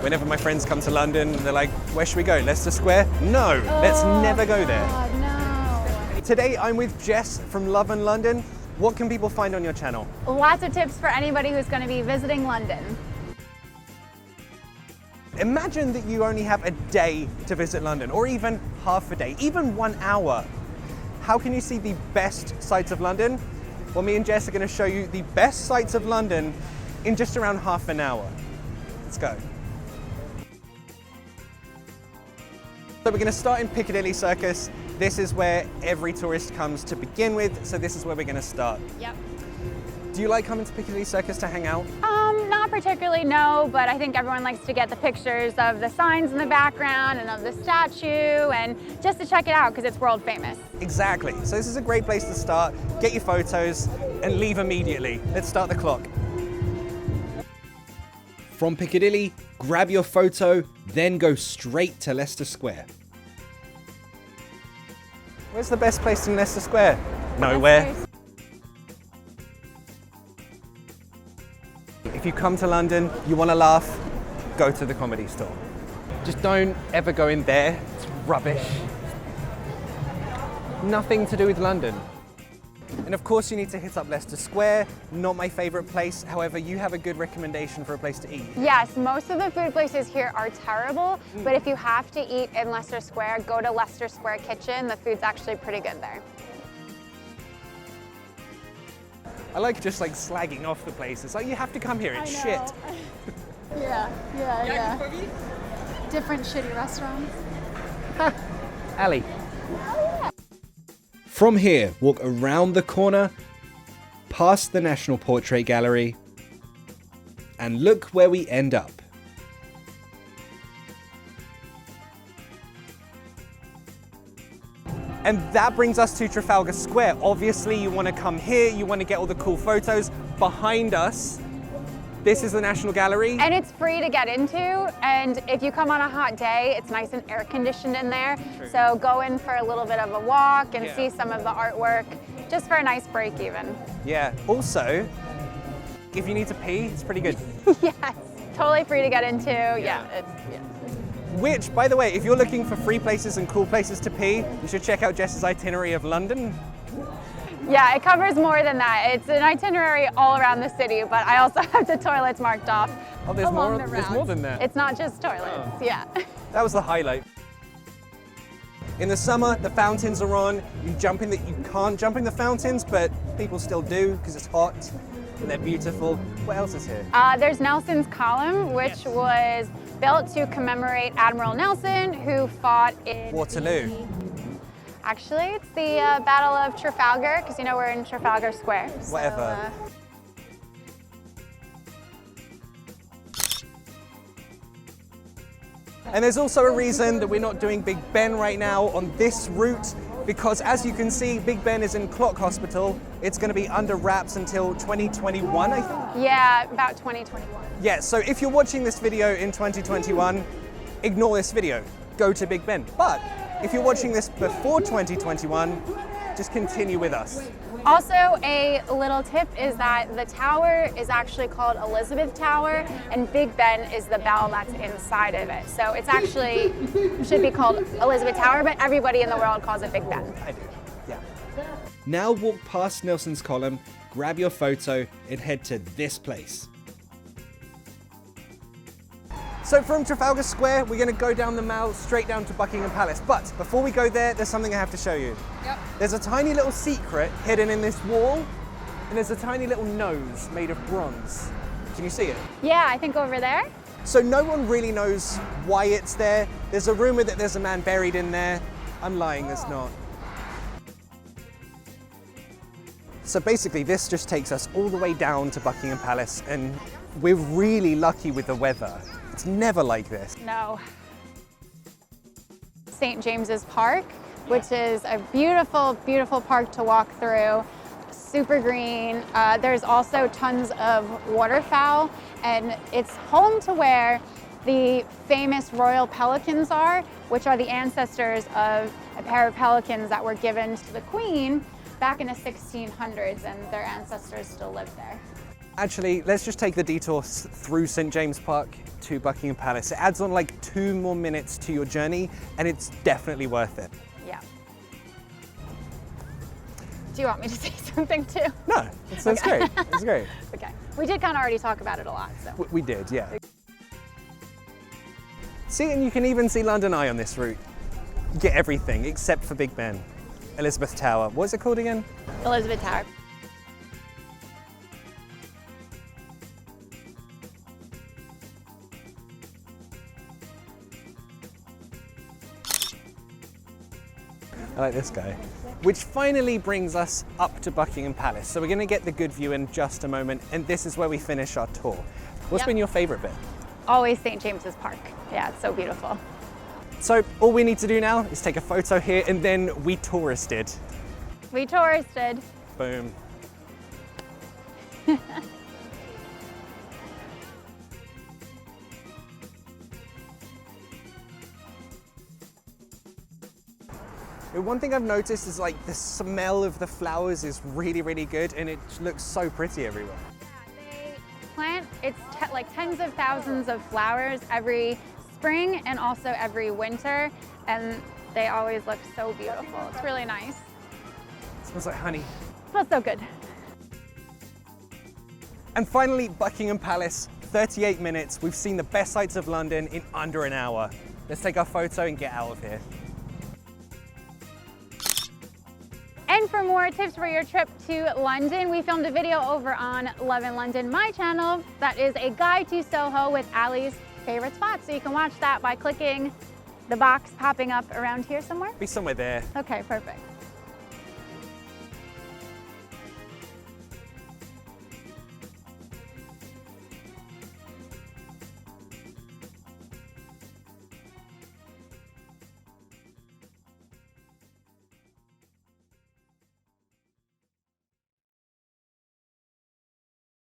Whenever my friends come to London, they're like, where should we go? Leicester Square? No, let's never go there. God, no. Today I'm with Jess from Love and London. What can people find on your channel? Lots of tips for anybody who's going to be visiting London. Imagine that you only have a day to visit London, or even half a day, even 1 hour. How can you see the best sights of London? Well, me and Jess are going to show you the best sights of London in just around half an hour. Let's go. So we're going to start in Piccadilly Circus. This is where every tourist comes to begin with, so this is where we're going to start. Yep. Do you like coming to Piccadilly Circus to hang out? Not particularly, no, but I think everyone likes to get the pictures of the signs in the background and of the statue and just to check it out because it's world famous. Exactly. So this is a great place to start. Get your photos and leave immediately. Let's start the clock. From Piccadilly, grab your photo, then go straight to Leicester Square. Where's the best place in Leicester Square? Nowhere. If you come to London, you want to laugh, go to the Comedy Store. Just don't ever go in there, it's rubbish. Nothing to do with London. And of course you need to hit up Leicester Square, not my favourite place, however you have a good recommendation for a place to eat. Yes, most of the food places here are terrible, but if you have to eat in Leicester Square, go to Leicester Square Kitchen, the food's actually pretty good there. I like just like slagging off the place. It's like you have to come here, it's shit. Yeah. Different shitty restaurants. Ali. From here, walk around the corner, past the National Portrait Gallery, and look where we end up. And that brings us to Trafalgar Square. Obviously, you want to come here, you want to get all the cool photos. Behind us, this is the National Gallery. And it's free to get into, and if you come on a hot day, it's nice and air conditioned in there. True. So go in for a little bit of a walk and see some of the artwork, just for a nice break even. Yeah, also, if you need to pee, it's pretty good. Yes, totally free to get into, yeah. Which, by the way, if you're looking for free places and cool places to pee, you should check out Jess's itinerary of London. Yeah, it covers more than that. It's an itinerary all around the city, but I also have the toilets marked off. Oh, there's along more. the There's route. more than that. It's not just toilets, yeah. That was the highlight. In the summer, the fountains are on. You can't jump in the fountains, but people still do because it's hot and they're beautiful. What else is here? There's Nelson's Column, which was built to commemorate Admiral Nelson, who fought in Waterloo. Actually, it's the Battle of Trafalgar, because you know we're in Trafalgar Square. Whatever. And there's also a reason that we're not doing Big Ben right now on this route, because as you can see, Big Ben is in Clock Hospital. It's going to be under wraps until 2021, I think. Yeah, about 2021. Yeah, so if you're watching this video in 2021, ignore this video, go to Big Ben. But if you're watching this before 2021, just continue with us. Also, a little tip is that the tower is actually called Elizabeth Tower, and Big Ben is the bell that's inside of it. So it's actually, should be called Elizabeth Tower, but everybody in the world calls it Big Ben. I do, yeah. Now walk past Nelson's Column, grab your photo, and head to this place. So from Trafalgar Square, we're going to go down the Mall straight down to Buckingham Palace. But before we go there, there's something I have to show you. Yep. There's a tiny little secret hidden in this wall, and there's a tiny little nose made of bronze. Can you see it? Yeah, I think over there. So no one really knows why it's there. There's a rumor that there's a man buried in there. I'm lying, there's not. So basically, this just takes us all the way down to Buckingham Palace, and we're really lucky with the weather. It's never like this. No. St. James's Park, which is a beautiful, beautiful park to walk through. Super green. There's also tons of waterfowl, and it's home to where the famous royal pelicans are, which are the ancestors of a pair of pelicans that were given to the Queen back in the 1600s, and their ancestors still live there. Actually, let's just take the detour through St. James Park to Buckingham Palace. It adds on like 2 more minutes to your journey, and it's definitely worth it. Yeah. Do you want me to say something too? No, that's great. It's great. Okay. We did kind of already talk about it a lot, so. We did, yeah. See, and you can even see London Eye on this route. You get everything except for Big Ben. Elizabeth Tower. What's it called again? Elizabeth Tower. I like this guy. Which finally brings us up to Buckingham Palace. So we're going to get the good view in just a moment, and this is where we finish our tour. What's been your favorite bit? Always St. James's Park. Yeah, it's so beautiful. So all we need to do now is take a photo here, and then we touristed. We touristed. Boom. One thing I've noticed is like the smell of the flowers is really, really good, and it looks so pretty everywhere. Yeah, they plant, like tens of thousands of flowers every spring and also every winter, and they always look so beautiful. It's really nice. It smells like honey. It smells so good. And finally, Buckingham Palace, 38 minutes. We've seen the best sights of London in under an hour. Let's take our photo and get out of here. And for more tips for your trip to London, we filmed a video over on Love in London, my channel. That is a guide to Soho with Allie's favorite spots. So you can watch that by clicking the box popping up around here somewhere. Be somewhere there. Okay, perfect.